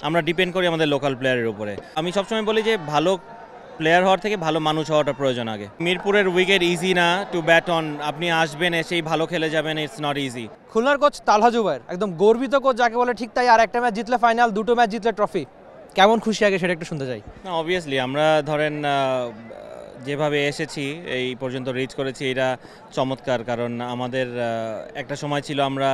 আমরা ডিপেন্ড করি আমাদের লোকাল প্লেয়ারের উপরে। আমি সবসময় বলি যে ভালো প্লেয়ার হওয়ার থেকে ভালো মানুষ হওয়াটা প্রয়োজন আগে। মিরপুরের উইকেট ইজি না টু ব্যাট অন, আপনি আসবেন এসেই ভালো খেলে যাবেন, ইটস নট ইজি। খুলনার কোচ তালহা জুবায়ের একদম গর্বিত কোচ যাকে বলে, ঠিক তাই। আর একটা ম্যাচ জিতলে ফাইনাল, দুটো ম্যাচ জিতলে ট্রফি, কেমন খুশি আগে সেটা একটু শুনতে চাই। না, অবভিয়াসলি আমরা ধরেন যেভাবে এসেছি এই পর্যন্ত রিচ করেছি, এটা চমৎকার। কারণ আমাদের একটা সময় ছিল আমরা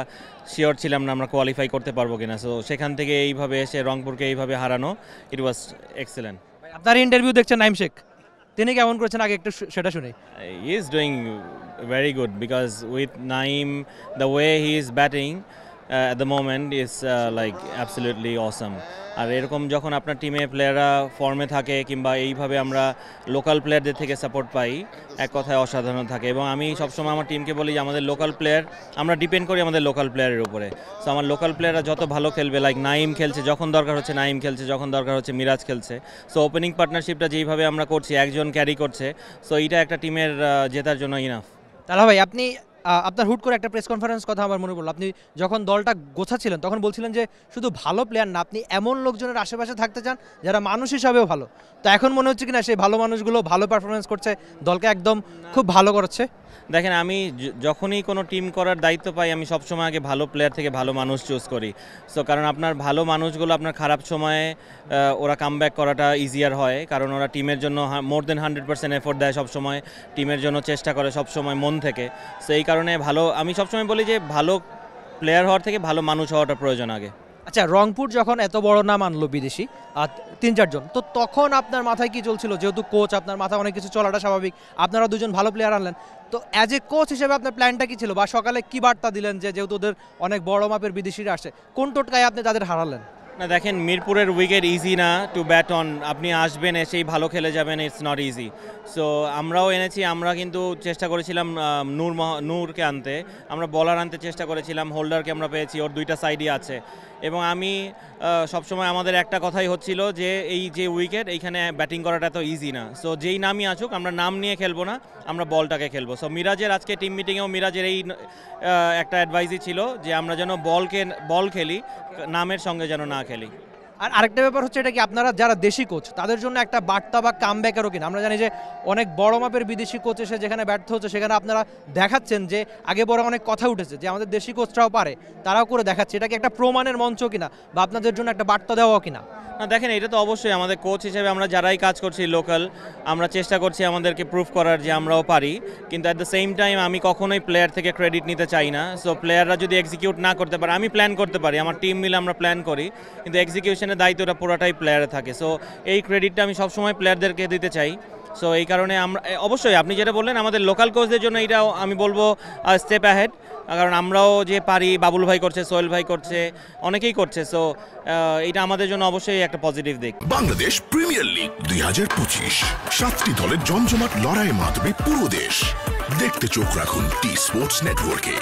শিওর ছিলাম না আমরা কোয়ালিফাই করতে পারবো কিনা, সো সেখান থেকে এইভাবে এসে রংপুরকে এইভাবে হারানো, ইট ওয়াজ এক্সেলেন্ট। আপনার ইন্টারভিউ দেখছেন নাইম শেখ, তিনি কেমন করেছেন আগে একটু সেটা শুনি। He is doing very good because with Naeem, the way he is batting at the moment is like absolutely awesome. আর এরকম যখন আপনার টিমে প্লেয়াররা ফর্মে থাকে কিংবা এইভাবে আমরা লোকাল প্লেয়ারদের থেকে সাপোর্ট পাই, এক কথায় অসাধারণ থাকে। এবং আমি সবসময় আমার টিমকে বলি যে আমাদের লোকাল প্লেয়ার, আমরা ডিপেন্ড করি আমাদের লোকাল প্লেয়ারের উপরে। সো আমার লোকাল প্লেয়াররা যত ভালো খেলবে, লাইক নাইম খেলছে, যখন দরকার হচ্ছে নাইম খেলছে, যখন দরকার হচ্ছে মিরাজ খেলছে। সো ওপেনিং পার্টনারশিপটা যেইভাবে আমরা করছি, একজন ক্যারি করছে, সো এইটা একটা টিমের জেতার জন্য ইনাফ। তাহলে ভাই, আপনি আপনার হুট করে একটা প্রেস কনফারেন্স কথা আমার মনে পড়লো। আপনি যখন দলটা গোছাচ্ছিলেন তখন বলছিলেন যে শুধু ভালো প্লেয়ার না, আপনি এমন লোকজনের আশেপাশে থাকতে চান যারা মানুষ হিসাবেও ভালো। তো এখন মনে হচ্ছে কিনা সেই ভালো মানুষগুলো ভালো পারফরমেন্স করছে, দলকে একদম খুব ভালো করছে? দেখেন, আমি যখনই কোনো টিম করার দায়িত্ব পাই, আমি সবসময় আগে ভালো প্লেয়ার থেকে ভালো মানুষ চুজ করি। সো কারণ আপনার ভালো মানুষগুলো আপনার খারাপ সময়ে ওরা কামব্যাক করাটা ইজিয়ার হয়, কারণ ওরা টিমের জন্য মোর দেন 100% এফোর্ট দেয় সবসময়, টিমের জন্য চেষ্টা করে সবসময় মন থেকে। সো এই কারণে আমি সবসময় বলি যে ভালো প্লেয়ার হওয়ার থেকে ভালো মানুষ হওয়াটা প্রয়োজন আগে। আচ্ছা, রংপুর যখন এত বড় নাম আনলো বিদেশি আর 3-4 জন, তো তখন আপনার মাথায় কি চলছিল? যেহেতু কোচ, আপনার মাথায় অনেক কিছু চলাটা স্বাভাবিক, আপনারা দুজন ভালো প্লেয়ার আনলেন, তো অ্যাজ এ কোচ হিসেবে আপনার প্ল্যানটা কি ছিল? বা সকালে কি বার্তা দিলেন যে যেহেতু ওদের অনেক বড় মাপের বিদেশিরা আসে, কোন টোটকায় আপনি তাদের হারালেন? না, দেখেন, মিরপুরের উইকেট ইজি না টু ব্যাট অন, আপনি আসবেন এসেই ভালো খেলে যাবেন, ইটস নট ইজি। সো আমরাও এনেছি, আমরা কিন্তু চেষ্টা করেছিলাম নূরকে আনতে, আমরা বলার আনতে চেষ্টা করেছিলাম, হোল্ডারকে আমরা পেয়েছি, ওর দুইটা সাইডই আছে। এবং আমি সবসময় আমাদের একটা কথাই হচ্ছিল যে এই যে উইকেট, এইখানে ব্যাটিং করাটা তো ইজি না। সো যেই নামই আসুক, আমরা নাম নিয়ে খেলবো না, আমরা বলটাকে খেলবো। সো মিরাজের আজকে টিম মিটিংয়েও মিরাজের এই একটা অ্যাডভাইসই ছিল যে আমরা যেন বল খেলি, নামের সঙ্গে যেন না খেলি। আর আরেকটা ব্যাপার হচ্ছে, এটা কি আপনারা যারা দেশি কোচ তাদের জন্য একটা বার্তা বা কামব্যাকেরও কিনা? আমরা জানি যে অনেক বড় মাপের বিদেশি কোচ এসে যেখানে ব্যর্থ হচ্ছে, সেখানে আপনারা দেখাচ্ছেন যে আগে বড় অনেক কথা উঠেছে যে আমাদের দেশি কোচরাও পারে, তারাও করে দেখাচ্ছে। এটা কি একটা প্রমাণের মঞ্চ কিনা, বা আপনাদের জন্য একটা বার্তা দেওয়া কিনা? না, দেখেন, এটা তো অবশ্যই আমাদের কোচ হিসেবে আমরা যারাই কাজ করছি লোকাল, আমরা চেষ্টা করছি আমাদেরকে প্রুফ করার যে আমরাও পারি। কিন্তু অ্যাট দ্য সেম টাইম আমি কখনোই প্লেয়ার থেকে ক্রেডিট নিতে চাই না। সো প্লেয়াররা যদি এক্সিকিউট না করতে পারে, আমি প্ল্যান করতে পারি, আমার টিম মিলে আমরা প্ল্যান করি, কিন্তু এক্সিকিউশনের দায়িত্বটা পুরোটাই প্লেয়ারে থাকে। সো এই ক্রেডিটটা আমি সবসময় প্লেয়ারদেরকে দিতে চাই। সো এই কারণে আমরা অবশ্যই, আপনি যেটা বললেন, আমাদের লোকাল কোচদের জন্য এটাও আমি বলবো স্টেপ অ্যাহেড, কারণ আমরাও যে পারি, বাবুল ভাই করছে, সোহেল ভাই করছে, অনেকেই করছে। সো এটা আমাদের জন্য অবশ্যই একটা পজিটিভ দিক। বাংলাদেশ প্রিমিয়ার লিগ 2025, 7টি দলের জমজমাট লড়াইয়ের মাধ্যমে পুরো দেশ দেখতে চোখ রাখুন টি স্পোর্টস নেটওয়ার্কে।